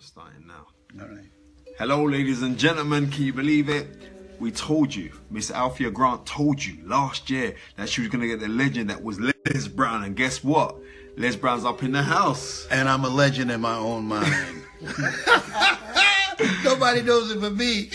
Starting now. All right. Hello, ladies and gentlemen. Can you believe it? We told you, Miss Althea Grant told you last year that she was going to get the legend that was Les Brown. And guess what? Les Brown's up in the house. And I'm a legend in my own mind. Nobody knows it but me.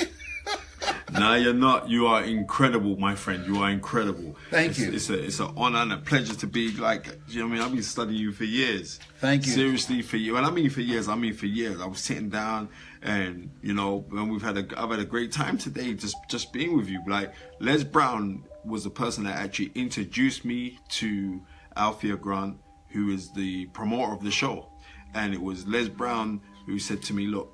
No, you're not. You are incredible, my friend. You are incredible. Thank you. It's an honor and a pleasure to be like, you know what I mean? I've been studying you for years. Thank you. Seriously, for you. And I mean for years. I mean for years. I was sitting down and, you know, and I've had a great time today just being with you. Like, Les Brown was the person that actually introduced me to Althea Grant, who is the promoter of the show. And it was Les Brown who said to me, look,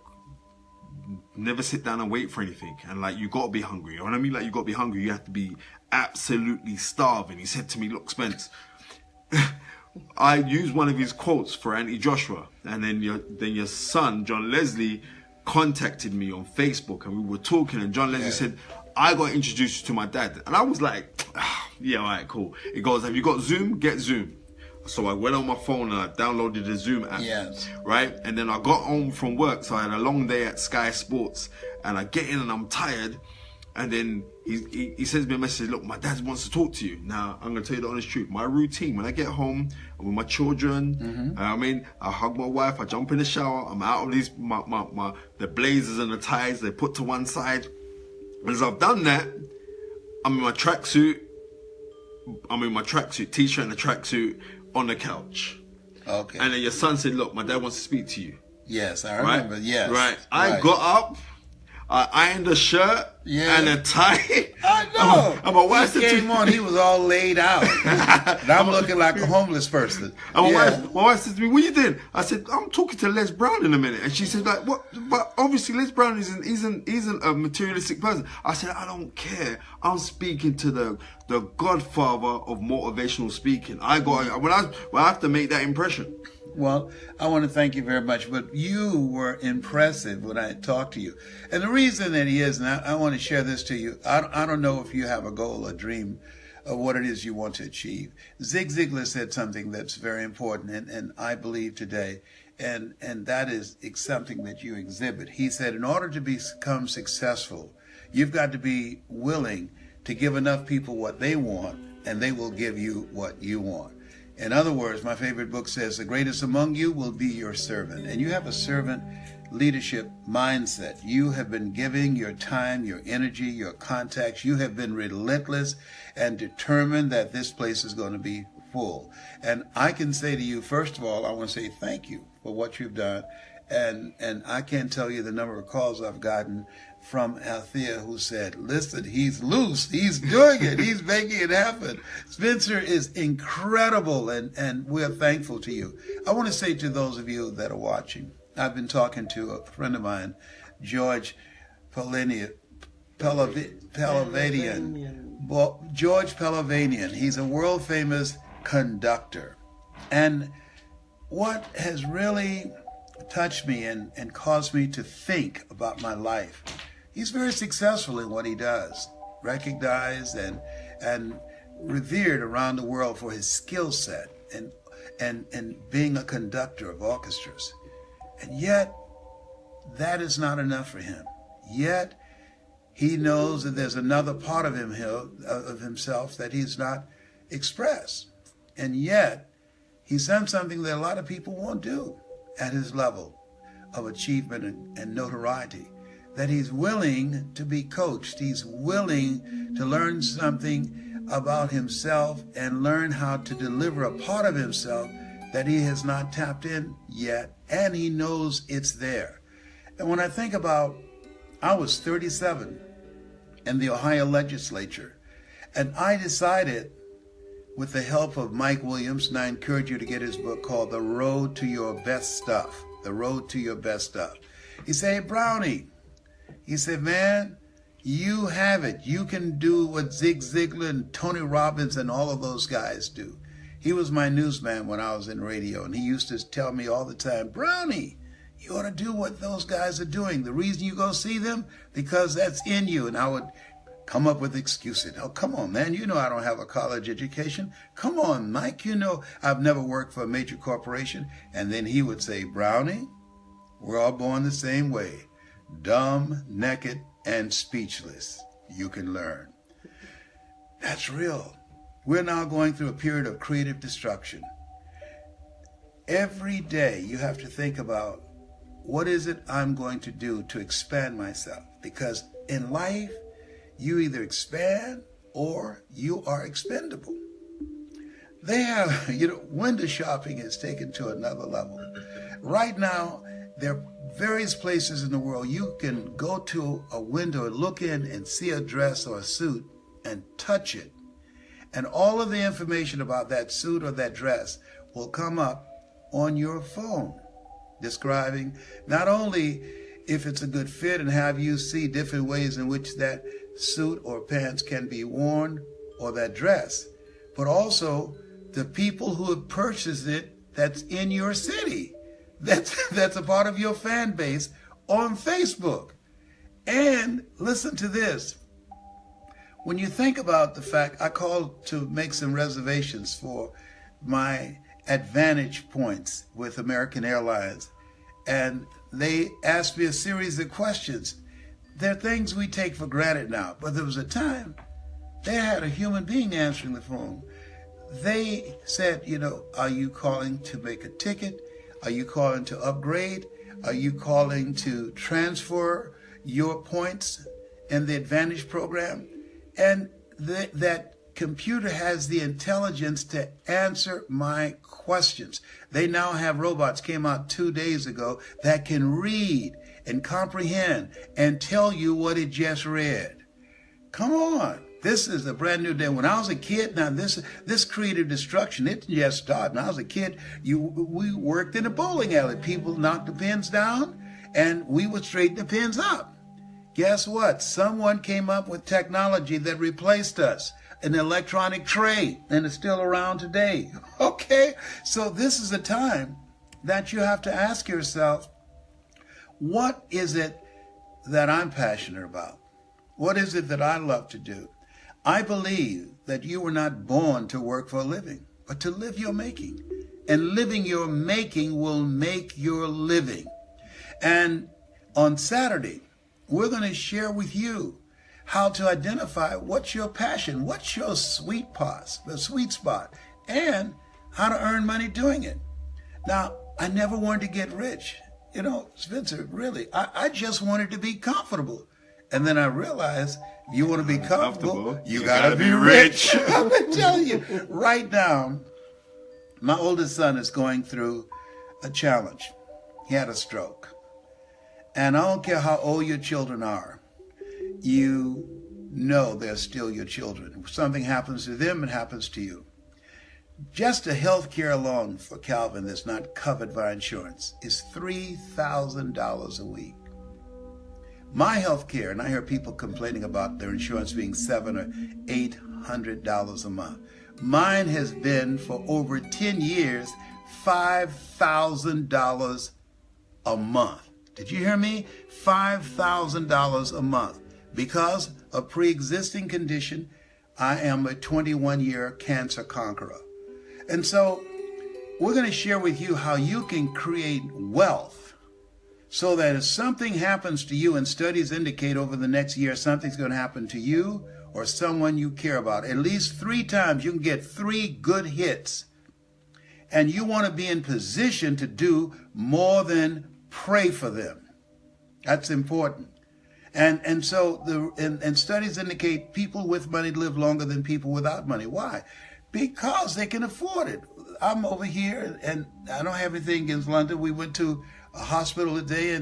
never sit down and wait for anything, and like, you gotta be hungry. And when I mean like you gotta be hungry, you have to be absolutely starving. He said to me, look, Spence, I used one of his quotes for Auntie Joshua, and then your son John Leslie contacted me on Facebook, and we were talking, and John Leslie said, I got introduced to my dad. And I was like, yeah, all right, cool. He goes, have you got Zoom? Get Zoom. So I went on my phone and I downloaded the Zoom app, right? And then I got home from work, so I had a long day at Sky Sports, and I get in and I'm tired, and then he sends me a message, look, my dad wants to talk to you. Now, I'm going to tell you the honest truth. My routine, when I get home, I'm with my children, I mean, I hug my wife, I jump in the shower, I'm out of these, the blazers and the ties, they put to one side. As I've done that, I'm in my tracksuit, t-shirt and a tracksuit, on the couch. Okay. And then your son said, look, my dad wants to speak to you. Yes, I remember. Right? Yes. Right. I got up, I ironed a shirt and a tie. I know. And my wife he came on, he was all laid out. And I'm looking like a homeless person. And my wife said to me, what are you doing? I said, I'm talking to Les Brown in a minute. And she said, like, what? But obviously Les Brown isn't a materialistic person. I said, I don't care. I'm speaking to the godfather of motivational speaking. I have to make that impression. Well, I want to thank you very much, but you were impressive when I talked to you. And the reason that he is, and I want to share this to you, I don't know if you have a goal, a dream of what it is you want to achieve. Zig Ziglar said something that's very important, and I believe today, and that is something that you exhibit. He said, in order to become successful, you've got to be willing to give enough people what they want, and they will give you what you want. In other words, my favorite book says, the greatest among you will be your servant. And you have a servant leadership mindset. You have been giving your time, your energy, your contacts. You have been relentless and determined that this place is going to be full. And I can say to you, first of all, I want to say thank you for what you've done. And I can't tell you the number of calls I've gotten from Althea who said, listen, he's loose, he's doing it, he's making it happen. Spencer is incredible, and we're thankful to you. I want to say to those of you that are watching, I've been talking to a friend of mine, George Pelavadian. George Pelavadian. He's a world famous conductor. And what has really touched me and caused me to think about my life, he's very successful in what he does, recognized and revered around the world for his skill set and being a conductor of orchestras. And yet, that is not enough for him. Yet, he knows that there's another part of himself that he's not expressed. And yet, he's done something that a lot of people won't do at his level of achievement and notoriety, that he's willing to be coached. He's willing to learn something about himself and learn how to deliver a part of himself that he has not tapped in yet, and he knows it's there. And when I think about, I was 37 in the Ohio legislature, and I decided, with the help of Mike Williams, and I encourage you to get his book called The Road to Your Best Stuff. The Road to Your Best Stuff. He said, hey, Brownie, he said, man, you have it. You can do what Zig Ziglar and Tony Robbins and all of those guys do. He was my newsman when I was in radio, and he used to tell me all the time, Brownie, you ought to do what those guys are doing. The reason you go see them, because that's in you. And I would come up with excuses. Oh, come on, man. You know I don't have a college education. Come on, Mike. You know I've never worked for a major corporation. And then he would say, Brownie, We're all born the same way. Dumb, naked, and speechless. You can learn. That's real. We're now going through a period of creative destruction. Every day you have to think about, what is it I'm going to do to expand myself? Because in life, you either expand or you are expendable. They have, window shopping is taken to another level. Right now, there are various places in the world you can go to a window and look in and see a dress or a suit and touch it. And all of the information about that suit or that dress will come up on your phone, describing not only if it's a good fit and have you see different ways in which that suit or pants can be worn or that dress, but also the people who have purchased it that's in your city, that's a part of your fan base on Facebook. And listen to this. When you think about the fact, I called to make some reservations for my advantage points with American Airlines, and they asked me a series of questions. There are things we take for granted now, but there was a time they had a human being answering the phone. They said, are you calling to make a ticket? Are you calling to upgrade? Are you calling to transfer your points in the Advantage program? And that computer has the intelligence to answer my questions. They now have robots, came out 2 days ago, that can read and comprehend and tell you what it just read. Come on. This is a brand new day. When I was a kid, now this creative destruction, it just started. When I was a kid, we worked in a bowling alley. People knocked the pins down, and we would straighten the pins up. Guess what? Someone came up with technology that replaced us, an electronic tray, and it's still around today. Okay? So this is a time that you have to ask yourself, what is it that I'm passionate about? What is it that I love to do? I believe that you were not born to work for a living, but to live your making. And living your making will make your living. And on Saturday, we're going to share with you how to identify what's your passion, what's your sweet spot, and how to earn money doing it. Now, I never wanted to get rich. Spencer, really, I just wanted to be comfortable. And then I realized, if you want to be comfortable, you got to be rich. I'm going to tell you, right now, my oldest son is going through a challenge. He had a stroke. And I don't care how old your children are, you know they're still your children. If something happens to them, it happens to you. Just the health care alone for Calvin that's not covered by insurance is $3,000 a week. My health care, and I hear people complaining about their insurance being $700 or $800 a month. Mine has been for over 10 years, $5,000 a month. Did you hear me? $5,000 a month. Because of pre-existing condition, I am a 21-year cancer conqueror. And so we're going to share with you how you can create wealth so that if something happens to you, and studies indicate over the next year something's going to happen to you or someone you care about, at least 3 times you can get 3 good hits. And you want to be in position to do more than pray for them. That's important. And so studies indicate people with money live longer than people without money. Why? Because they can afford it. I'm over here and I don't have anything against London. We went to a hospital today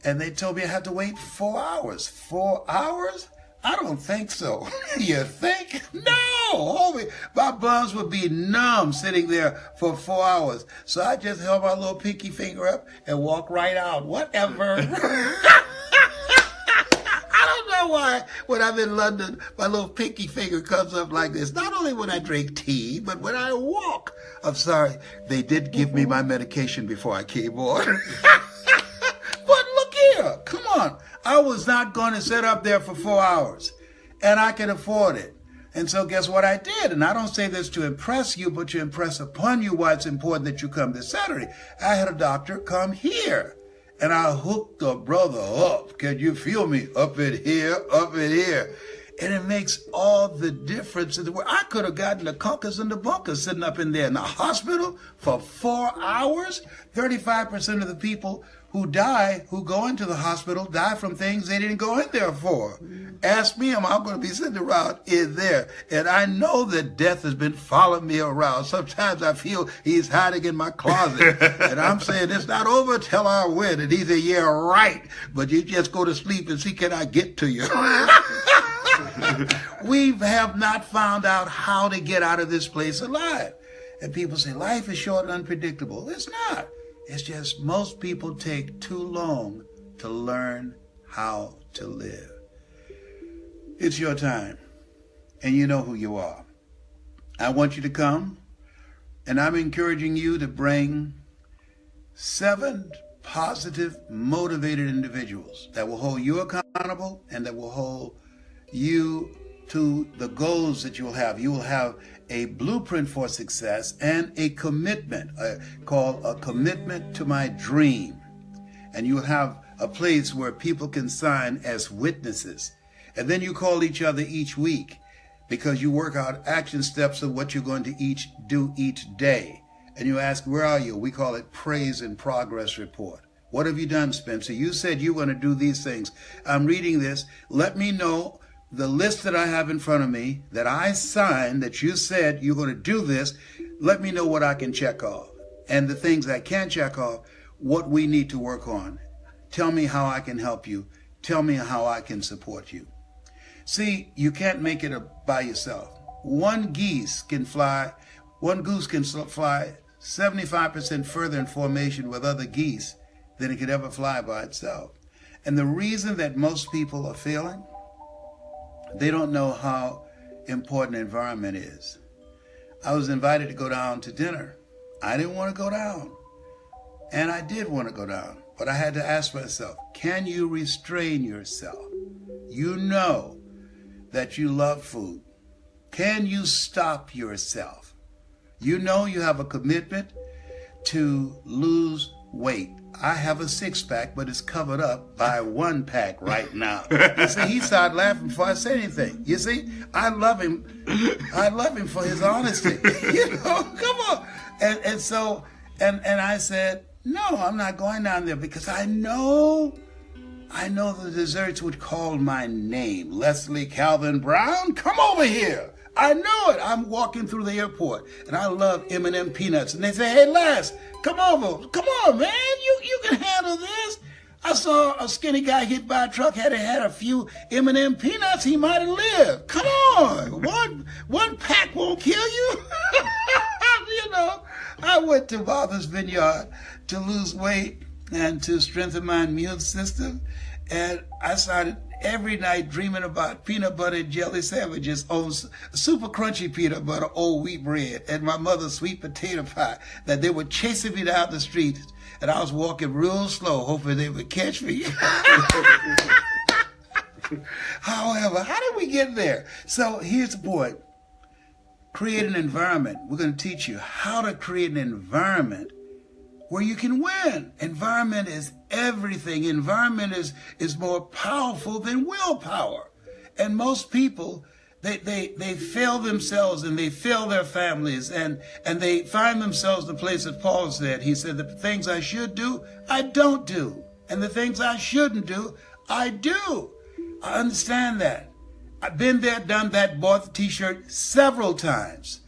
and they told me I had to wait 4 hours. 4 hours? I don't think so. You think? No, homie. My bums would be numb sitting there for 4 hours. So I just held my little pinky finger up and walked right out. Whatever. I don't know why when I'm in London, my little pinky finger comes up like this. Not only when I drink tea, but when I walk. I'm sorry. They did give me my medication before I came on. But look here. Come on. I was not going to sit up there for 4 hours, and I can afford it. And so guess what I did? And I don't say this to impress you, but to impress upon you why it's important that you come this Saturday. I had a doctor come here, and I hooked the brother up. Can you feel me? Up in here, up in here. And it makes all the difference in the world. I could have gotten the cunkers and the bunkers sitting up in there in the hospital for 4 hours. 35% of the people who die, who go into the hospital, die from things they didn't go in there for. Ask me, I'm going to be sitting around in there. And I know that death has been following me around. Sometimes I feel he's hiding in my closet. And I'm saying, it's not over till I win. And he said, yeah, right. But you just go to sleep and see, can I get to you? We have not found out how to get out of this place alive. And people say, life is short and unpredictable. It's not. It's just most people take too long to learn how to live. It's your time, and you know who you are. I want you to come, and I'm encouraging you to bring 7 positive, motivated individuals that will hold you accountable and that will hold you to the goals that you'll have. You will have a blueprint for success and a commitment called a commitment to my dream. And you will have a place where people can sign as witnesses. And then you call each other each week because you work out action steps of what you're going to do each day. And you ask, where are you? We call it praise and progress report. What have you done, Spencer? You said you were going to do these things. I'm reading this. Let me know the list that I have in front of me that I signed, that you said you're going to do this. Let me know what I can check off. And the things I can check off, what we need to work on. Tell me how I can help you. Tell me how I can support you. See, you can't make it by yourself. One goose can fly 75% further in formation with other geese than it could ever fly by itself. And the reason that most people are failing, they don't know how important environment is. I was invited to go down to dinner. I didn't want to go down. And I did want to go down. But I had to ask myself, can you restrain yourself? You know that you love food. Can you stop yourself? You know you have a commitment to lose weight. I have a 6-pack, but it's covered up by a 1-pack right now. You see, he started laughing before I said anything. You see, I love him. I love him for his honesty. You know, come on. And so I said, no, I'm not going down there because I know the desserts would call my name. Leslie Calvin Brown, come over here. I know it. I'm walking through the airport, and I love M&M peanuts. And they say, hey, Les, come over. Come on, man. You can handle this. I saw a skinny guy hit by a truck, had a few M&M peanuts. He might have lived. Come on. One pack won't kill you. You know, I went to Martha's Vineyard to lose weight and to strengthen my immune system. And I started every night dreaming about peanut butter and jelly sandwiches on super crunchy peanut butter, old wheat bread, and my mother's sweet potato pie, that they were chasing me down the street, and I was walking real slow, hoping they would catch me. However, how did we get there? So here's the point. Create an environment. We're going to teach you how to create an environment where you can win. Environment is everything. Environment is more powerful than willpower. And most people, they fail themselves and they fail their families and they find themselves in the place that Paul said. He said, the things I should do, I don't do. And the things I shouldn't do, I do. I understand that. I've been there, done that, bought the t-shirt several times.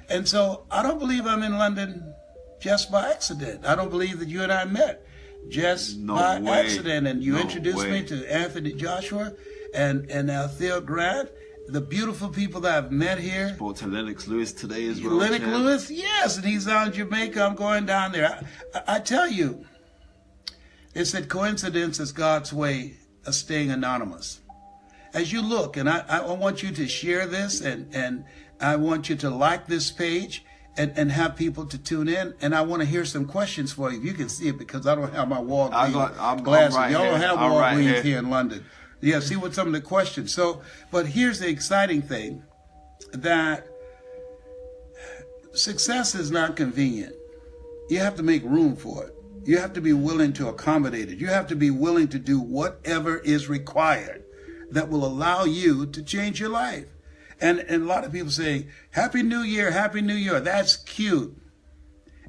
And so I don't believe I'm in London just by accident. I don't believe that you and I met just by accident. And you introduced me to Anthony Joshua and Althea Grant, the beautiful people that I've met here. Spoke to Lennox Lewis today as well. Lennox Lewis, yes, and he's on Jamaica. I'm going down there. I tell you, it's that coincidence is God's way of staying anonymous. As you look, and I want you to share this, and I want you to like this page, and have people to tune in, and I want to hear some questions for you. You can see it because I don't have my Walgreens glasses. Right, y'all don't have Walgreens right here in London. Yeah, see what some of the questions. So, but here's the exciting thing, that success is not convenient. You have to make room for it. You have to be willing to accommodate it. You have to be willing to do whatever is required that will allow you to change your life. And a lot of people say, Happy New Year, Happy New Year. That's cute.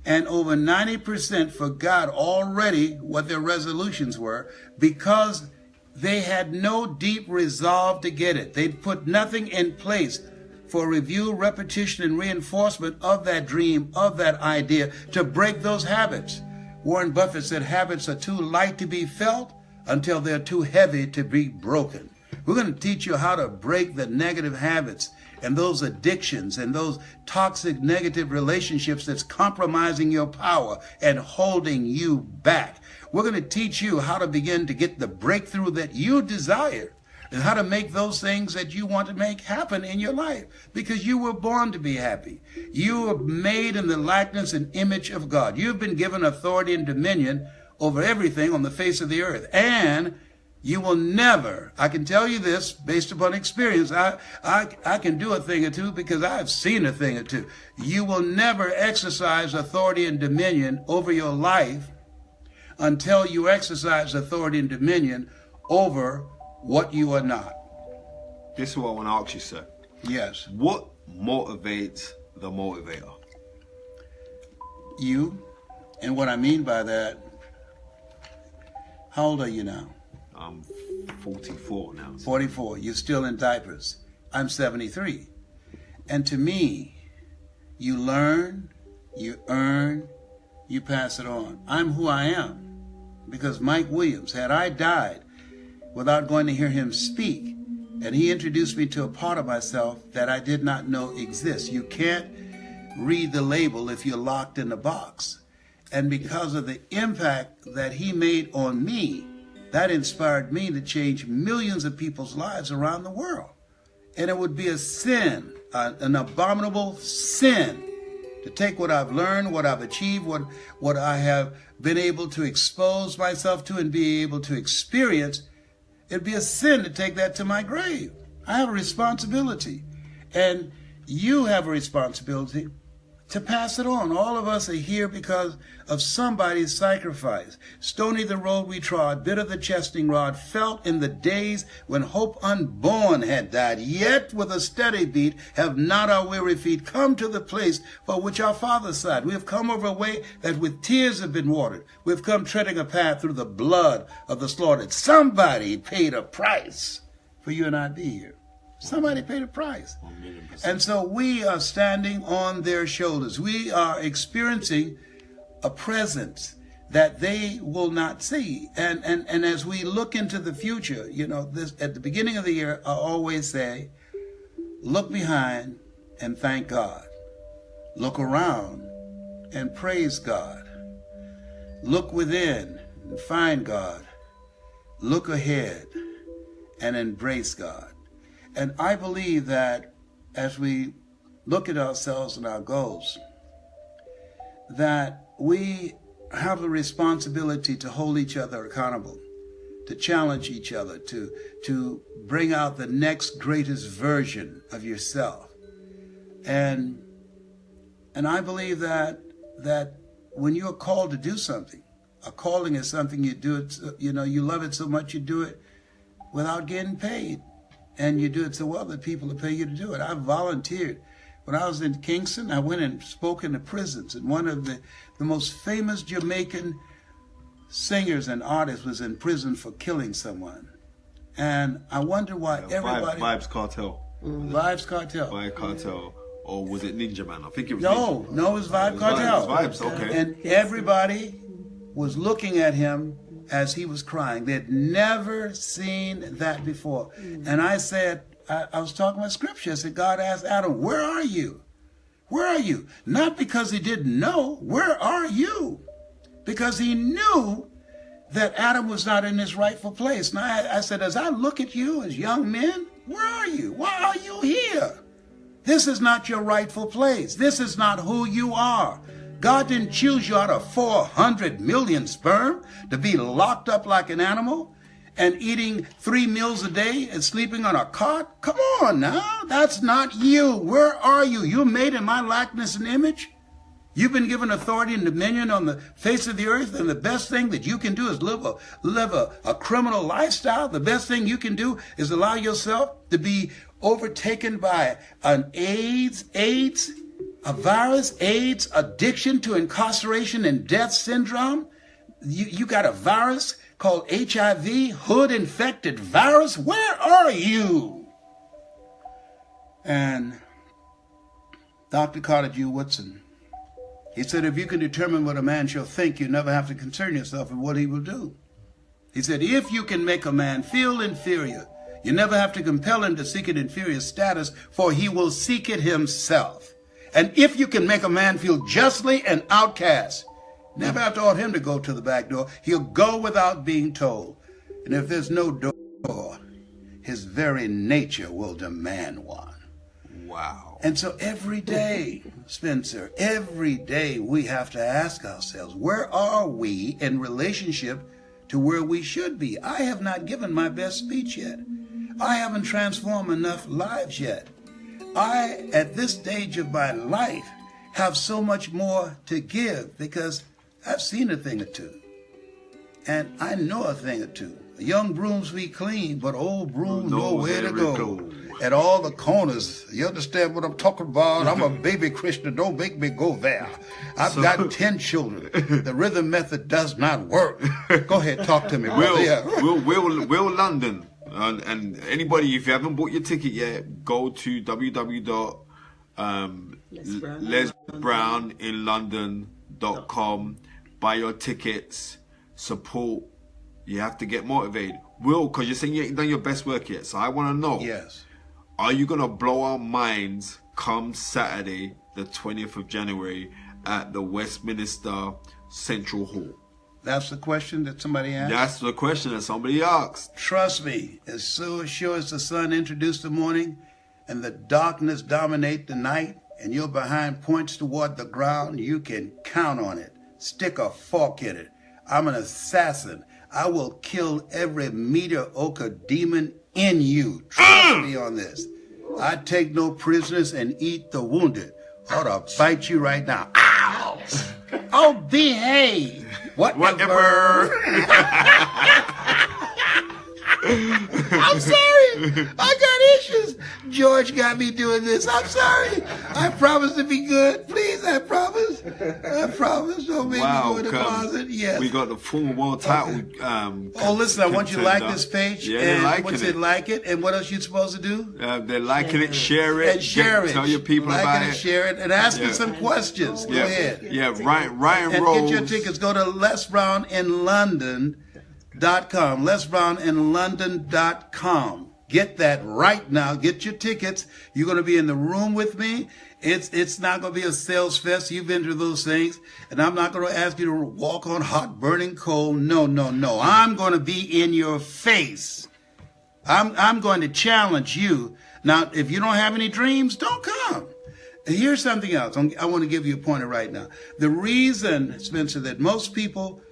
And over 90% forgot already what their resolutions were because they had no deep resolve to get it. They'd put nothing in place for review, repetition, and reinforcement of that dream, of that idea, to break those habits. Warren Buffett said habits are too light to be felt until they're too heavy to be broken. We're going to teach you how to break the negative habits and those addictions and those toxic negative relationships that's compromising your power and holding you back. We're going to teach you how to begin to get the breakthrough that you desire and how to make those things that you want to make happen in your life, because you were born to be happy. You were made in the likeness and image of God. You've been given authority and dominion over everything on the face of the earth. And you will never, I can tell you this based upon experience, I can do a thing or two because I've seen a thing or two. You will never exercise authority and dominion over your life until you exercise authority and dominion over what you are not. This is what I want to ask you, sir. Yes. What motivates the motivator? You. And what I mean by that, how old are you now? I'm 44 now. 44. You're still in diapers. I'm 73. And to me, you learn, you earn, you pass it on. I'm who I am. Because Mike Williams, had I died without going to hear him speak, and he introduced me to a part of myself that I did not know exists. You can't read the label if you're locked in a box. And because of the impact that he made on me, that inspired me to change millions of people's lives around the world. And it would be a sin, an abominable sin, to take what I've learned, what I've achieved, what I have been able to expose myself to and be able to experience. It'd be a sin to take that to my grave. I have a responsibility. And you have a responsibility to pass it on. All of us are here because of somebody's sacrifice. Stony the road we trod, bitter the chastening rod, felt in the days when hope unborn had died. Yet with a steady beat have not our weary feet come to the place for which our fathers sighed. We have come over a way that with tears have been watered. We have come treading a path through the blood of the slaughtered. Somebody paid a price for you and I to be here. Somebody paid a price. And so we are standing on their shoulders. We are experiencing a presence that they will not see. And as we look into the future, you know, this at the beginning of the year, I always say, look behind and thank God. Look around and praise God. Look within and find God. Look ahead and embrace God. And I believe that as we look at ourselves and our goals, that we have the responsibility to hold each other accountable, to challenge each other, to bring out the next greatest version of yourself. And I believe that when you are called to do something, a calling is something you do it, you know, you love it so much you do it without getting paid. And you do it so well that people will pay you to do it. I volunteered. When I was in Kingston, I went and spoke in the prisons. And one of the most famous Jamaican singers and artists was in prison for killing someone. And I wonder why everybody... Vibes Cartel. Vibes Cartel. Vibe Cartel. Or was it Ninja Man? I think it was No, Ninja. no, it was Vibe Cartel. Vibes, okay. And everybody was looking at him as he was crying. They'd never seen that before. And I said, I was talking about scripture. I said, God asked Adam, where are you? Where are you? Not because he didn't know. Where are you? Because he knew that Adam was not in his rightful place. And I said, as I look at you as young men, where are you? Why are you here? This is not your rightful place. This is not who you are. God didn't choose you out of 400 million sperm to be locked up like an animal and eating 3 meals a day and sleeping on a cot. Come on now. That's not you. Where are you? You're made in my likeness and image. You've been given authority and dominion on the face of the earth, and the best thing that you can do is live a criminal lifestyle. The best thing you can do is allow yourself to be overtaken by an AIDS, a virus, AIDS, addiction to incarceration and death syndrome. You got a virus called HIV, hood-infected virus. Where are you? And Dr. Carter G. Woodson, he said, if you can determine what a man shall think, you never have to concern yourself with what he will do. He said, if you can make a man feel inferior, you never have to compel him to seek an inferior status, for he will seek it himself. And if you can make a man feel justly an outcast, never have to order him to go to the back door. He'll go without being told. And if there's no door, his very nature will demand one. Wow. And so every day, Spencer, every day we have to ask ourselves, where are we in relationship to where we should be? I have not given my best speech yet. I haven't transformed enough lives yet. I, at this stage of my life, have so much more to give because I've seen a thing or two. And I know a thing or two. Young brooms we clean, but old brooms know where to go. At all the corners. You understand what I'm talking about? I'm a baby Christian. Don't make me go there. I've got 10 children. The rhythm method does not work. Go ahead, talk to me. Will London. And anybody, if you haven't bought your ticket yet, go to www.lesbrowninlondon.com. Buy your tickets. Support. You have to get motivated. Will, because you're saying you ain't done your best work yet. So I want to know. Yes. Are you going to blow our minds come Saturday, the 20th of January, at the Westminster Central Hall? That's the question that somebody asked? That's the question that somebody asked. Trust me, as so sure as the sun introduced the morning and the darkness dominate the night and your behind points toward the ground, you can count on it. Stick a fork in it. I'm an assassin. I will kill every mediocre demon in you. Trust me on this. I take no prisoners and eat the wounded. Ought to bite you right now. Ow! Oh, behave. Whatever. I'm sorry. I got issues. George got me doing this. I'm sorry. I promise to be good. Please, I promise. I promise. Don't make me go in the closet. Yes. We got the full world title. Oh, listen, I want you to like this page. Yeah, they're liking once it. they like it, and what else you supposed to do? They're liking it, share it. And share it. Tell your people like about it. Share it, and ask me some questions. Go ahead. Yeah, Ryan and Rose. Get your tickets. Go to lesbrowninlondon.com. lesbrowninlondon.com. Get that right now. Get your tickets. You're going to be in the room with me. It's not going to be a sales fest. You've been through those things. And I'm not going to ask you to walk on hot, burning coal. No. I'm going to be in your face. I'm going to challenge you. Now, if you don't have any dreams, don't come. And here's something else. I want to give you a pointer right now. The reason, Spencer, that most people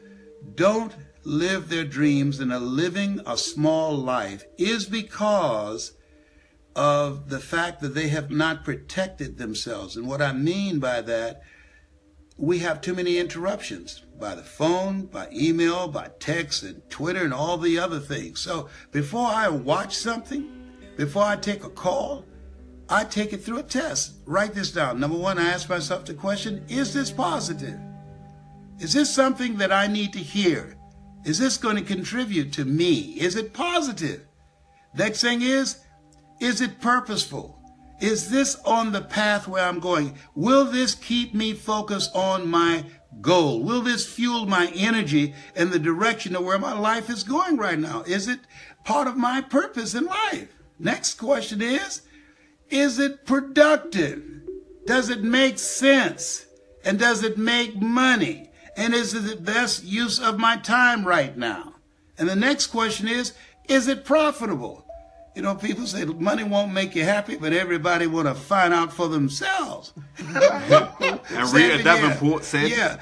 don't live their dreams and are living a small life is because of the fact that they have not protected themselves. And what I mean by that, we have too many interruptions by the phone, by email, by text and Twitter and all the other things. So before I watch something, before I take a call, I take it through a test. Write this down. Number one, I ask myself the question, is this positive? Is this something that I need to hear? Is this going to contribute to me? Is it positive? Next thing is it purposeful? Is this on the path where I'm going? Will this keep me focused on my goal? Will this fuel my energy in the direction of where my life is going right now? Is it part of my purpose in life? Next question is it productive? Does it make sense? And does it make money? And is it the best use of my time right now? And the next question is it profitable? You know, people say money won't make you happy, but everybody want to find out for themselves. And Rita Davenport said. Yeah,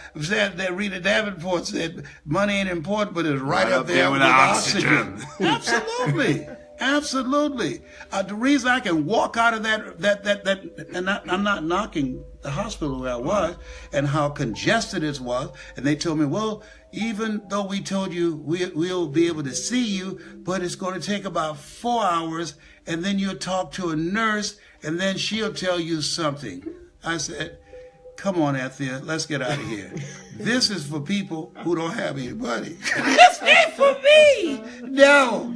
Rita Davenport said money ain't important, but it's right up there with oxygen. Absolutely. Absolutely. The reason I can walk out of that, and I'm not knocking the hospital where I was and how congested it was. And they told me, well, even though we told you we'll be able to see you, but it's going to take about 4 hours, and then you'll talk to a nurse, and then she'll tell you something. I said, come on, Althea, let's get out of here. This is for people who don't have any money. It's not for me. No.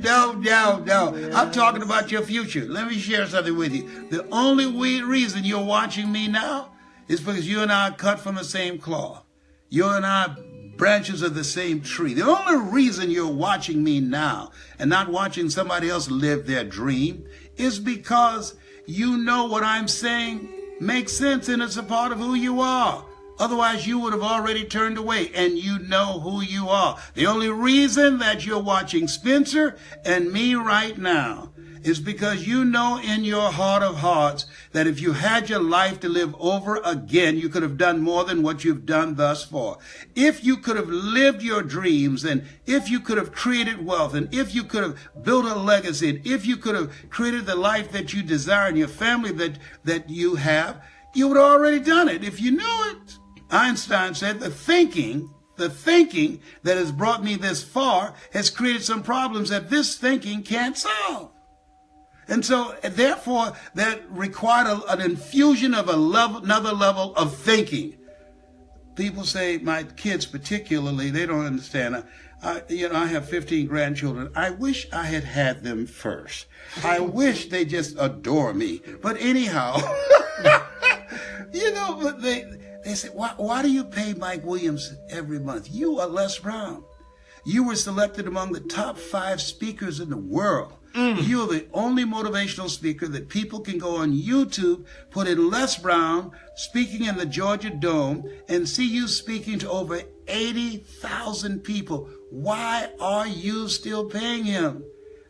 I'm talking about your future. Let me share something with you. The only reason you're watching me now is because you and I are cut from the same cloth. You and I are branches of the same tree. The only reason you're watching me now and not watching somebody else live their dream is because you know what I'm saying makes sense and it's a part of who you are. Otherwise, you would have already turned away, and you know who you are. The only reason that you're watching Spencer and me right now is because you know in your heart of hearts that if you had your life to live over again, you could have done more than what you've done thus far. If you could have lived your dreams, and if you could have created wealth, and if you could have built a legacy, and if you could have created the life that you desire and your family that you have, you would have already done it if you knew it. Einstein said the thinking that has brought me this far has created some problems that this thinking can't solve. And so, therefore, that required an infusion of another level of thinking. People say, my kids particularly, they don't understand. I have 15 grandchildren. I wish I had had them first. I wish they just adore me. But anyhow, but they say, why do you pay Mike Williams every month? You are Les Brown. You were selected among the top 5 speakers in the world. You're the only motivational speaker that people can go on YouTube, put in Les Brown speaking in the Georgia Dome, and see you speaking to over 80,000 people. Why are you still paying him?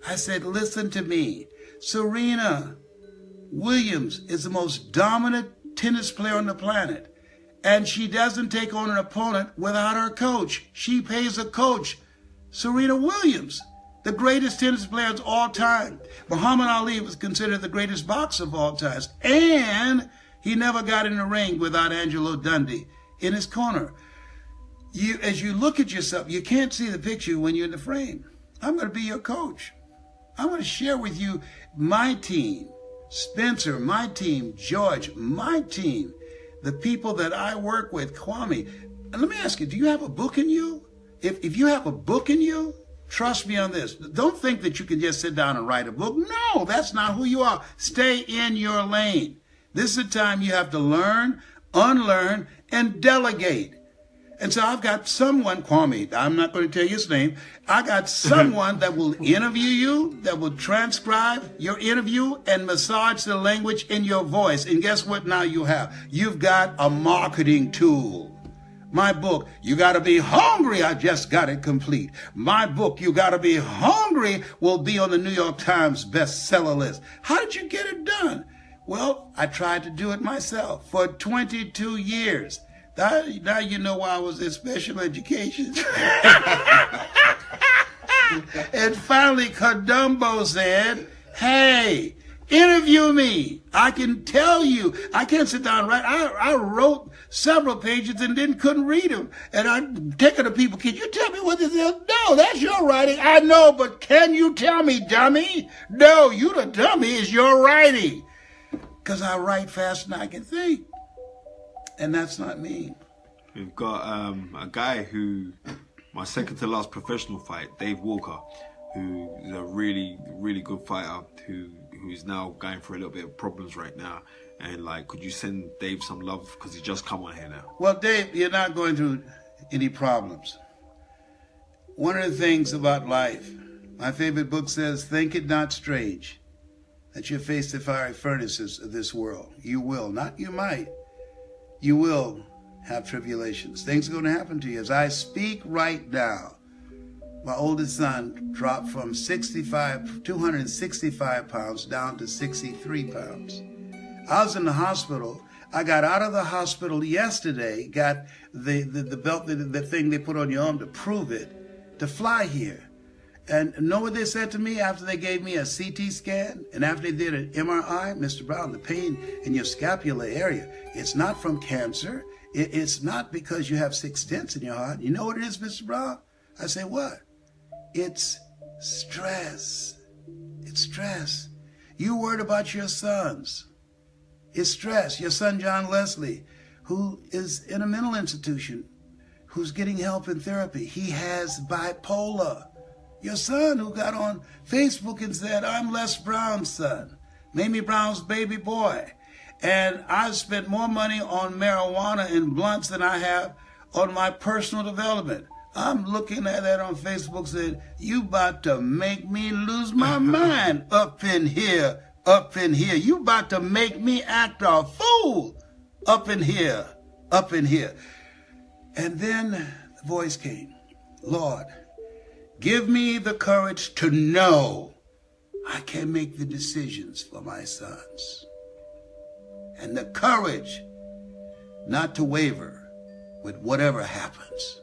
I said, listen to me. Serena Williams is the most dominant tennis player on the planet, and she doesn't take on an opponent without her coach. She pays a coach. Serena Williams, the greatest tennis player of all time. Muhammad Ali was considered the greatest boxer of all time. And he never got in the ring without Angelo Dundee in his corner. As you look at yourself, you can't see the picture when you're in the frame. I'm going to be your coach. I'm going to share with you my team, Spencer, my team, George, my team, the people that I work with, Kwame. And let me ask you, do you have a book in you? If you have a book in you, trust me on this. Don't think that you can just sit down and write a book. No, that's not who you are. Stay in your lane. This is the time you have to learn, unlearn, and delegate. And so I've got someone, Kwame, I'm not going to tell you his name. I got someone that will interview you, that will transcribe your interview and massage the language in your voice. And guess what now you have? You've got a marketing tool. My book, You Gotta Be Hungry, I just got it complete. My book, You Gotta Be Hungry, will be on the New York Times bestseller list. How did you get it done? Well, I tried to do it myself for 22 years. Now you know why I was in special education. And finally, Kadumbo said, hey, interview me. I can tell you. I can't sit down and write. I wrote several pages and then couldn't read them. And I'm taking to people, can you tell me what this is? No, that's your writing. I know, but can you tell me, dummy? No, you the dummy is your writing. Because I write faster than I can think. And that's not me. We've got a guy who, my second to last professional fight, Dave Walker, who is a really, really good fighter who's now going through a little bit of problems right now. And could you send Dave some love? Because he just come on here now. Well, Dave, you're not going through any problems. One of the things about life, my favorite book says, think it not strange that you face the fiery furnaces of this world. You will, not you might. You will have tribulations. Things are going to happen to you. As I speak right now, my oldest son dropped from 265 pounds down to 63 pounds. I was in the hospital. I got out of the hospital yesterday, got the belt, the thing they put on your arm to prove it, to fly here. And know what they said to me after they gave me a CT scan and after they did an MRI? Mr. Brown, the pain in your scapular area, it's not from cancer. It's not because you have 6 stents in your heart. You know what it is, Mr. Brown? I say, what? It's stress. It's stress. You worried about your sons. It's stress. Your son, John Leslie, who is in a mental institution, who's getting help in therapy. He has bipolar. Your son who got on Facebook and said, I'm Les Brown's son, Mamie Brown's baby boy. And I've spent more money on marijuana and blunts than I have on my personal development. I'm looking at that on Facebook saying, you about to make me lose my mind up in here, up in here. You about to make me act a fool up in here, up in here. And then the voice came, Lord, give me the courage to know I can make the decisions for my sons. And the courage not to waver with whatever happens.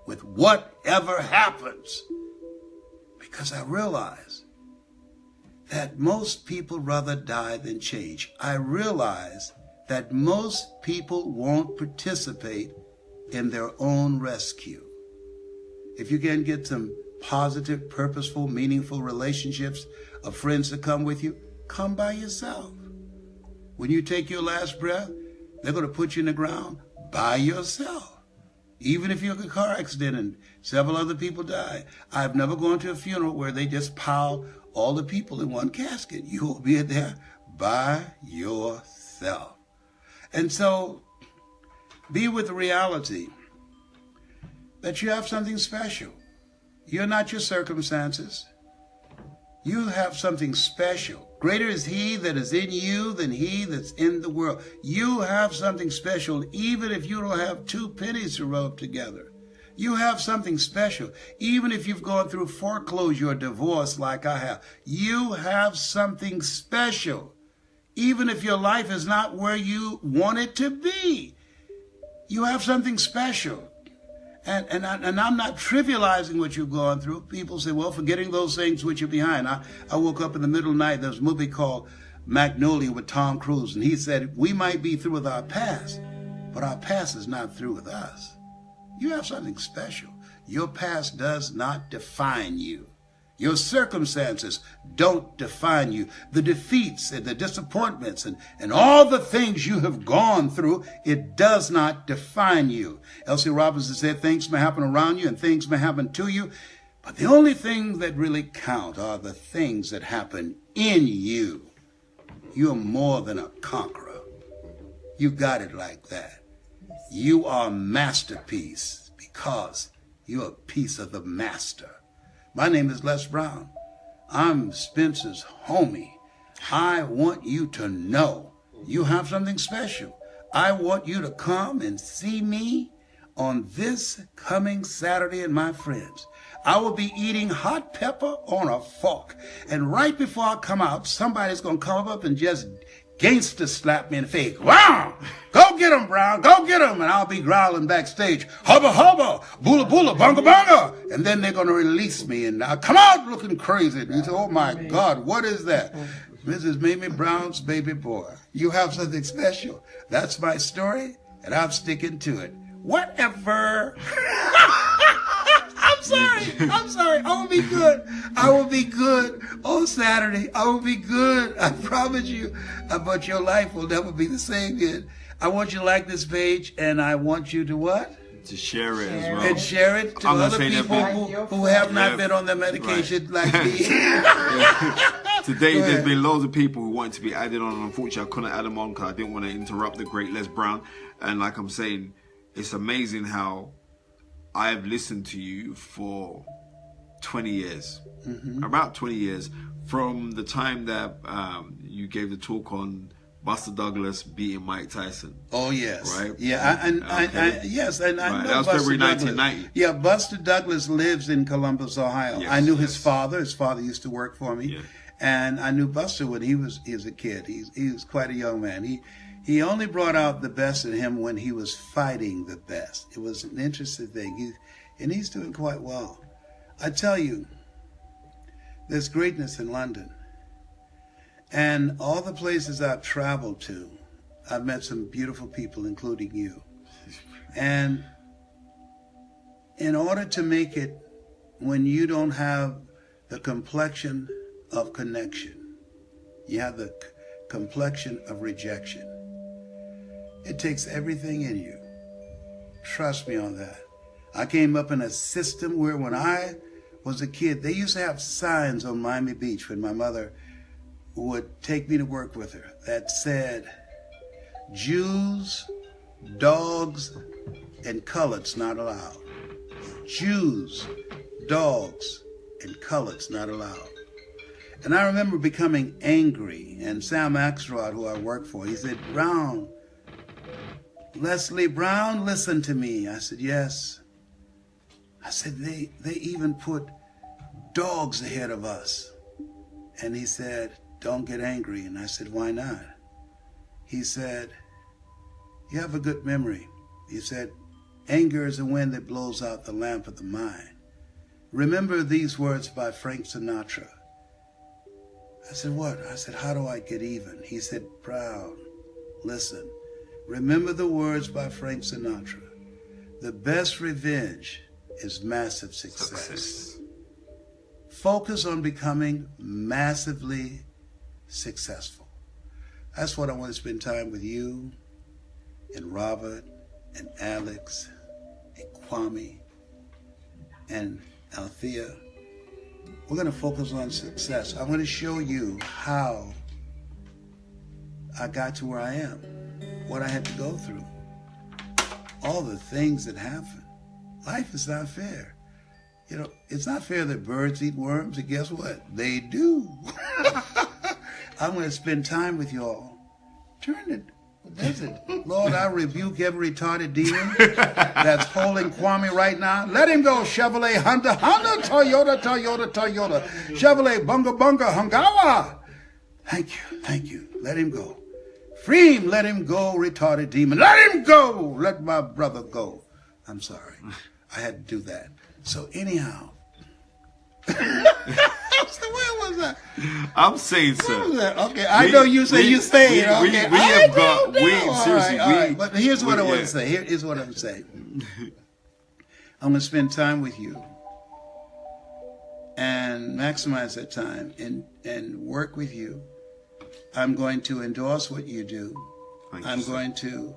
With whatever happens. Because I realize that most people rather die than change. I realize that most people won't participate in their own rescue. If you can get some positive, purposeful, meaningful relationships of friends to come with you, come by yourself. When you take your last breath, they're going to put you in the ground by yourself. Even if you're in a car accident and several other people die. I've never gone to a funeral where they just pile all the people in one casket. You will be there by yourself. And so be with the reality that you have something special. You're not your circumstances. You have something special. Greater is he that is in you than he that's in the world. You have something special, even if you don't have 2 pennies to rub together. You have something special, even if you've gone through foreclosure or divorce like I have. You have something special, even if your life is not where you want it to be. You have something special. And I'm not trivializing what you've gone through. People say, well, forgetting those things which are behind. I woke up in the middle of the night. There was a movie called Magnolia with Tom Cruise. And he said, we might be through with our past, but our past is not through with us. You have something special. Your past does not define you. Your circumstances don't define you. The defeats and the disappointments and all the things you have gone through, it does not define you. Elsie Robinson said things may happen around you and things may happen to you, but the only things that really count are the things that happen in you. You're more than a conqueror. You got it like that. You are a masterpiece because you're a piece of the master. My name is Les Brown. I'm Spencer's homie. I want you to know you have something special. I want you to come and see me on this coming Saturday, and my friends. I will be eating hot pepper on a fork. And right before I come out, somebody's going to come up and just gangster slap me in the face. Wow! Go get him, Brown. Go get him. And I'll be growling backstage. Hubba, hubba. Bula, bula. Bunga, bunga. And then they're going to release me. And I'll come out looking crazy. And you say, oh, my God, what is that? Mrs. Mamie Brown's baby boy. You have something special. That's my story, and I'm sticking to it. Whatever. I'm sorry. I will be good. I will be good on Saturday. I will be good. I promise you. But your life will never be the same again. I want you to like this page, and I want you to what? To share it as well. And share it to other people who have not been on their medication like me. Today, there's been loads of people who wanted to be added on. Unfortunately, I couldn't add them on because I didn't want to interrupt the great Les Brown. And like I'm saying, it's amazing how I've listened to you for 20 years, about 20 years, from the time that you gave the talk on Buster Douglas beating Mike Tyson. Oh, yes. Right? Yeah, I know that was Buster February Douglas. 1990. Yeah, Buster Douglas lives in Columbus, Ohio. Yes, I knew his father. His father used to work for me. Yeah. And I knew Buster when he was a kid. He was quite a young man. He only brought out the best in him when he was fighting the best. It was an interesting thing. And he's doing quite well. I tell you, There's greatness in London. And all the places I've traveled to, I've met some beautiful people, including you. And in order to make it, when you don't have the complexion of connection, you have the complexion of rejection. It takes everything in you. Trust me on that. I came up in a system where when I was a kid, they used to have signs on Miami Beach when my mother would take me to work with her that said, Jews, dogs, and coloreds not allowed. Jews, dogs, and coloreds not allowed. And I remember becoming angry, and Sam Axelrod, who I worked for, he said, Brown, Leslie Brown, listen to me. I said, yes. I said, they even put dogs ahead of us. And he said, don't get angry. And I said, why not? He said, you have a good memory. He said, anger is the wind that blows out the lamp of the mind. Remember these words by Frank Sinatra. I said, what? I said, how do I get even? He said, Brown, listen. Remember the words by Frank Sinatra. The best revenge is massive success. Focus on becoming massively successful. That's what I want to spend time with you and Robert and Alex and Kwame and Althea. We're going to focus on success. I'm going to show you how I got to where I am, what I had to go through, all the things that happened. Life is not fair. You know, it's not fair that birds eat worms, and guess what? They do. I'm going to spend time with y'all. Turn it. What does it? Lord, I rebuke every retarded demon that's holding Kwame right now. Let him go, Chevrolet, Honda, Toyota, Chevrolet, Bunga, Hungawa. Thank you. Let him go. Free him, let him go, retarded demon. Let him go. Let my brother go. I'm sorry. I had to do that. So anyhow. Where was that? I'm saying, sir. Where was that? Okay, I know you say you say it. Okay, we have got. Seriously. All right. But here's what I want to say. Here is what I'm saying. I'm going to spend time with you and maximize that time and work with you. I'm going to endorse what you do. I'm going to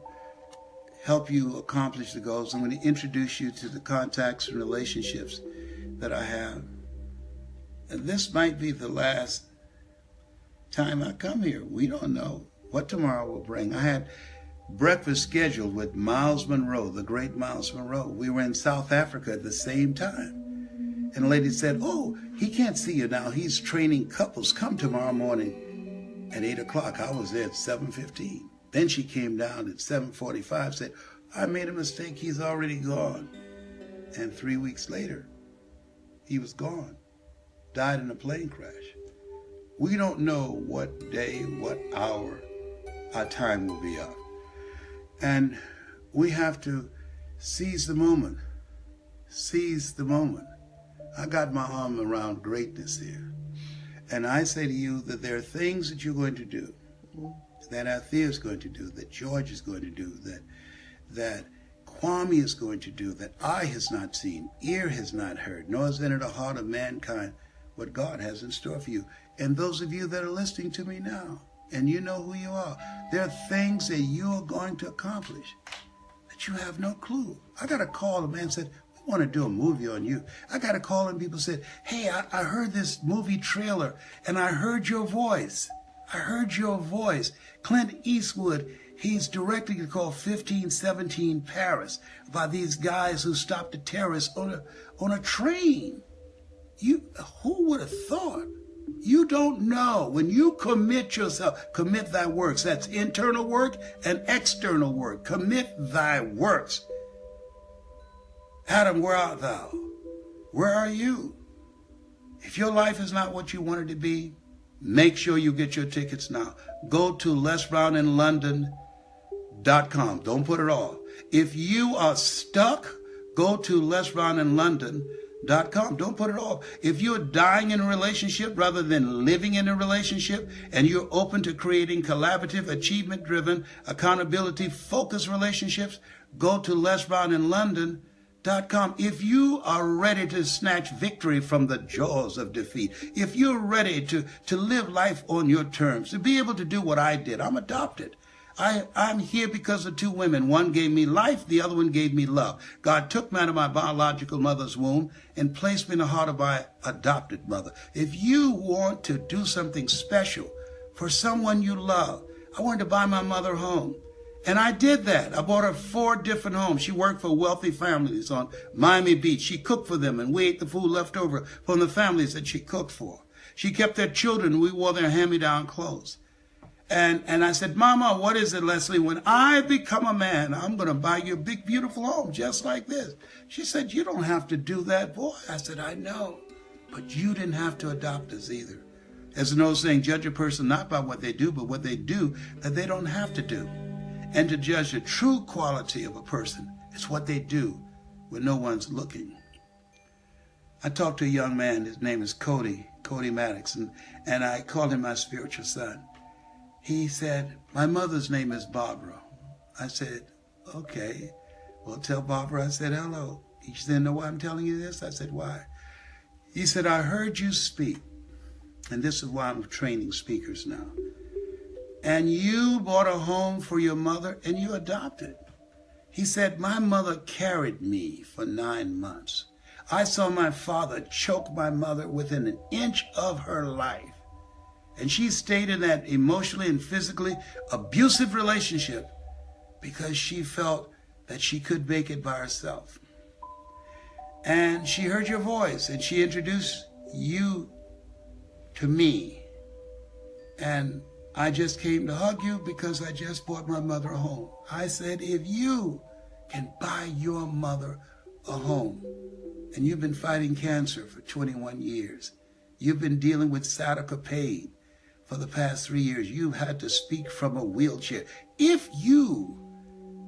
help you accomplish the goals. I'm going to introduce you to the contacts and relationships that I have. And this might be the last time I come here. We don't know what tomorrow will bring. I had breakfast scheduled with Miles Monroe, the great Miles Monroe. We were in South Africa at the same time. And a lady said, oh, he can't see you now. He's training couples. Come tomorrow morning at 8 o'clock. I was there at 7:15. Then she came down at 7:45, said, I made a mistake. He's already gone. And 3 weeks later, he was gone. Died in a plane crash. We don't know what day, what hour our time will be up. And we have to seize the moment. Seize the moment. I got my arm around greatness here. And I say to you that there are things that you're going to do, that Althea is going to do, that George is going to do, that Kwame is going to do, that eye has not seen, ear has not heard, nor has entered the heart of mankind what God has in store for you. And those of you that are listening to me now, and you know who you are, there are things that you are going to accomplish that you have no clue. I got a call, a man said, we want to do a movie on you. I got a call and people said, hey, I heard this movie trailer and I heard your voice. I heard your voice. Clint Eastwood, he's directing it called 1517 Paris by these guys who stopped the terrorists on a train. Who would have thought? You don't know. When you commit yourself, commit thy works. That's internal work and external work. Commit thy works. Adam, where art thou? Where are you? If your life is not what you want it to be, make sure you get your tickets now. Go to lesbrowninlondon.com. Don't put it off. If you are stuck, go to lesbrowninlondon.com. Don't put it off. If you're dying in a relationship rather than living in a relationship, and you're open to creating collaborative, achievement-driven, accountability-focused relationships, go to lesbrowninlondon.com. If you are ready to snatch victory from the jaws of defeat, if you're ready to live life on your terms, to be able to do what I did, I'm adopted. I'm here because of two women. One gave me life, the other one gave me love. God took me out of my biological mother's womb and placed me in the heart of my adopted mother. If you want to do something special for someone you love, I wanted to buy my mother a home. And I did that. I bought her 4 different homes. She worked for wealthy families on Miami Beach. She cooked for them, and we ate the food left over from the families that she cooked for. She kept their children, and we wore their hand-me-down clothes. And I said, Mama, what is it, Leslie? When I become a man, I'm going to buy you a big, beautiful home just like this. She said, you don't have to do that, boy. I said, I know, but you didn't have to adopt us either. As an old saying, judge a person not by what they do, but what they do that they don't have to do. And to judge the true quality of a person is what they do when no one's looking. I talked to a young man. His name is Cody Maddox, and I called him my spiritual son. He said, my mother's name is Barbara. I said, okay. Well, tell Barbara I said hello. He said, know why I'm telling you this? I said, why? He said, I heard you speak. And this is why I'm training speakers now. And you bought a home for your mother and you adopted. He said, my mother carried me for 9 months. I saw my father choke my mother within an inch of her life. And she stayed in that emotionally and physically abusive relationship because she felt that she could make it by herself. And she heard your voice and she introduced you to me. And I just came to hug you because I just bought my mother a home. I said, if you can buy your mother a home, and you've been fighting cancer for 21 years, you've been dealing with sciatica pain for the past 3 years, you've had to speak from a wheelchair. If you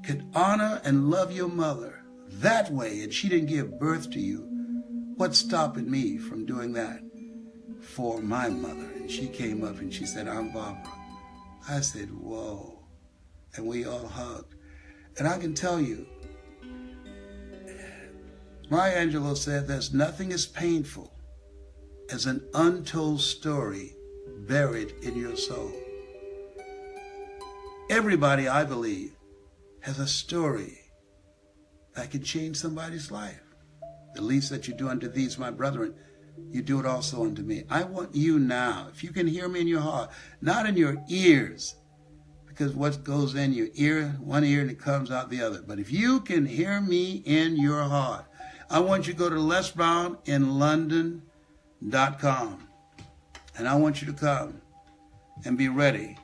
could honor and love your mother that way, and she didn't give birth to you, what's stopping me from doing that for my mother? And she came up and she said, I'm Barbara. I said, whoa. And we all hugged. And I can tell you, Maya Angelou said there's nothing as painful as an untold story buried in your soul. Everybody, I believe, has a story that can change somebody's life. The least that you do unto these, my brethren, you do it also unto me. I want you now, if you can hear me in your heart, not in your ears, because what goes in your ear, one ear, and it comes out the other. But if you can hear me in your heart, I want you to go to lesbrowninlondon.com. And I want you to come and be ready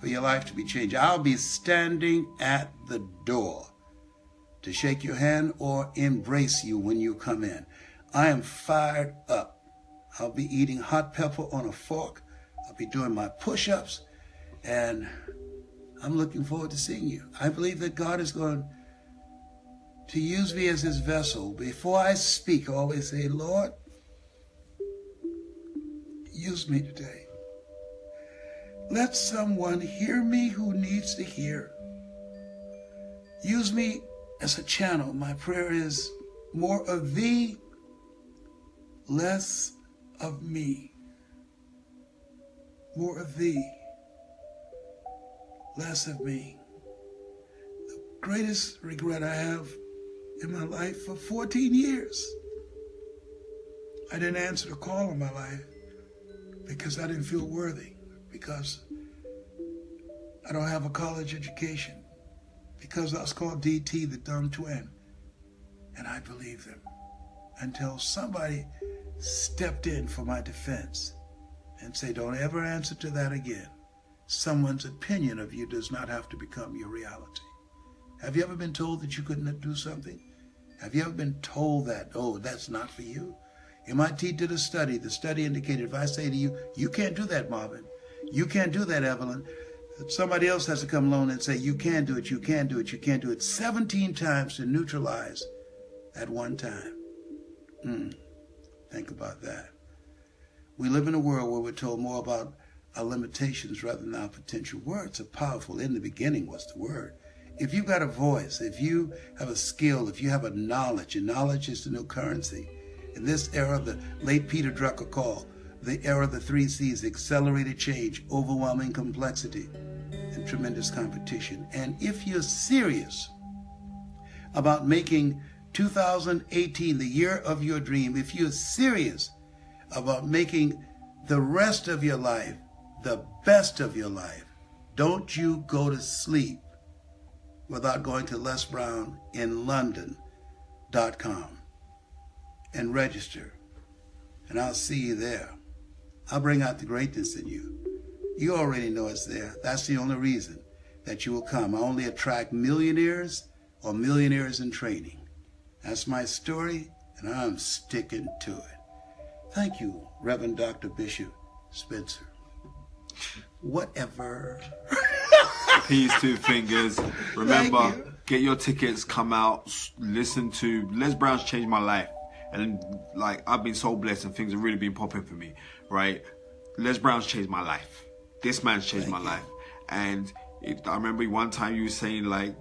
for your life to be changed. I'll be standing at the door to shake your hand or embrace you when you come in. I am fired up. I'll be eating hot pepper on a fork. I'll be doing my push-ups. And I'm looking forward to seeing you. I believe that God is going to use me as his vessel. Before I speak, I always say, Lord, use me today. Let someone hear me who needs to hear. Use me as a channel. My prayer is more of thee, less of me. More of thee, less of me. The greatest regret I have in my life for 14 years, I didn't answer the call in my life because I didn't feel worthy, because I don't have a college education, because I was called DT, the dumb twin, and I believed them until somebody stepped in for my defense and said, don't ever answer to that again. Someone's opinion of you does not have to become your reality. Have you ever been told that you couldn't do something? Have you ever been told that, oh, that's not for you? MIT did a study. The study indicated if I say to you, you can't do that, Marvin. You can't do that, Evelyn. Somebody else has to come along and say, you can do it, you can do it, you can't do it. 17 times to neutralize at one time. Think about that. We live in a world where we're told more about our limitations rather than our potential. Words are powerful. In the beginning was the Word. If you've got a voice, if you have a skill, if you have a knowledge, and knowledge is the new currency. In this era, the late Peter Drucker called the era of the 3 C's: accelerated change, overwhelming complexity, and tremendous competition. And if you're serious about making 2018 the year of your dream, if you're serious about making the rest of your life the best of your life, don't you go to sleep without going to lesbrowninlondon.com and register, and I'll see you there. I'll bring out the greatness in you. You already know it's there. That's the only reason that you will come. I only attract millionaires or millionaires in training. That's my story, and I'm sticking to it. Thank you, Reverend Dr. Bishop Spencer. Whatever. Peace, 2 fingers. Remember, get your tickets, come out, listen to Les Brown's changed my life. And like, I've been so blessed and things have really been popping for me, right? Les Brown's changed my life. This man's changed my life. And I remember one time you were saying like,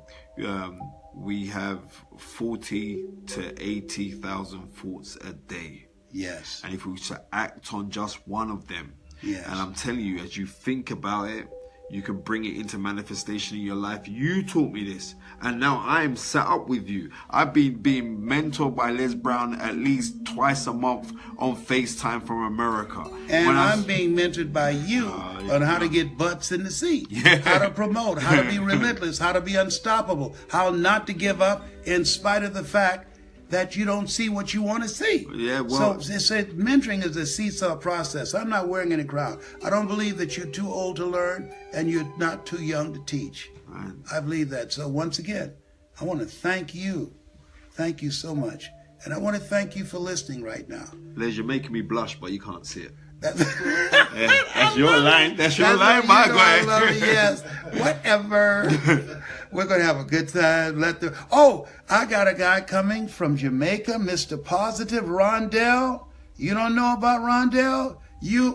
we have 40 to 80,000 thoughts a day. Yes. And if we were to act on just one of them, yes. And I'm telling you, as you think about it, you can bring it into manifestation in your life. You taught me this, and now I'm set up with you. I've been being mentored by Les Brown at least twice a month on FaceTime from America. And I'm being mentored by you on how to get butts in the seat, how to promote, how to be relentless, how to be unstoppable, how not to give up in spite of the fact that you don't see what you want to see. Yeah, well, so it's mentoring is a seesaw process. I'm not wearing any crown. I don't believe that you're too old to learn and you're not too young to teach. Right. I believe that. So once again, I want to thank you. Thank you so much. And I want to thank you for listening right now. Les, you're making me blush, but you can't see it. That's your line. That's your line, my guy. Yes. Whatever. We're going to have a good time. I got a guy coming from Jamaica, Mr. Positive, Rondell. You don't know about Rondell?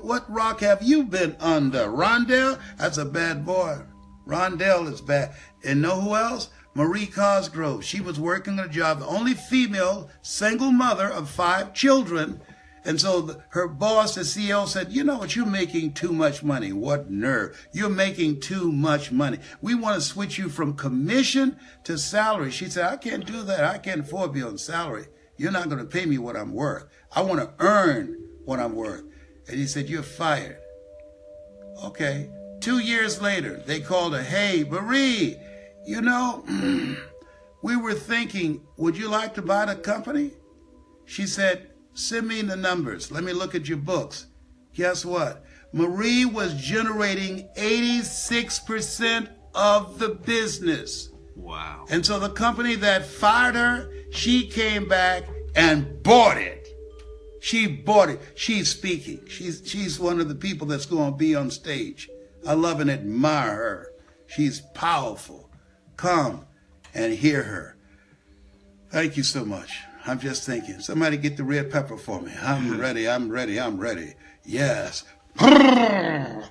What rock have you been under? Rondell? That's a bad boy. Rondell is bad. And know who else? Marie Cosgrove. She was working a job, the only female single mother of 5 children. And so her boss, the CEO, said, you know what, you're making too much money. What nerve. You're making too much money. We want to switch you from commission to salary. She said, I can't do that. I can't afford to be on salary. You're not going to pay me what I'm worth. I want to earn what I'm worth. And he said, you're fired. Okay. 2 years later, they called her, hey, Marie, you know, we were thinking, would you like to buy the company? She said, send me the numbers. Let me look at your books. Guess what? Marie was generating 86% of the business. Wow. And so the company that fired her, she came back and bought it. She bought it. She's speaking. She's one of the people that's going to be on stage. I love and admire her. She's powerful. Come and hear her. Thank you so much. I'm just thinking. Somebody get the red pepper for me. I'm ready. I'm ready. I'm ready. Yes. I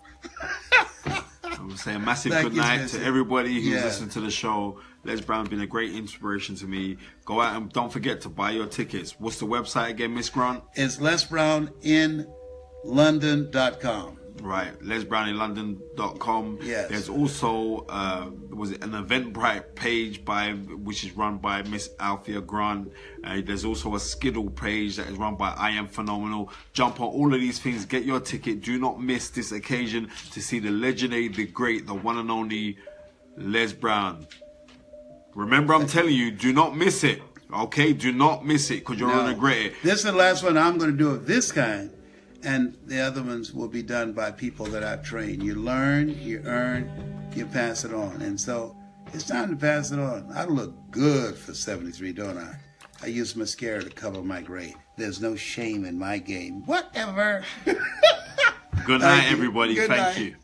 would say a massive Thank good you, night Spencer. to everybody who's Yeah. listened to the show. Les Brown's been a great inspiration to me. Go out and don't forget to buy your tickets. What's the website again, Miss Grant? It's lesbrowninlondon.com. Right, lesbrowninlondon.com. Yes. There's also was it an Eventbrite page which is run by Miss Althea Grant. There's also a Skiddle page that is run by I Am Phenomenal. Jump on all of these things. Get your ticket. Do not miss this occasion to see the legendary, the great, the one and only Les Brown. Remember, I'm telling you, do not miss it. Okay, do not miss it because you're going to regret it. This is the last one I'm going to do of this kind. And the other ones will be done by people that I've trained. You learn, you earn, you pass it on. And so it's time to pass it on. I look good for 73, don't I? I use mascara to cover my gray. There's no shame in my game. Whatever. Good night, everybody. Good Thank night. you.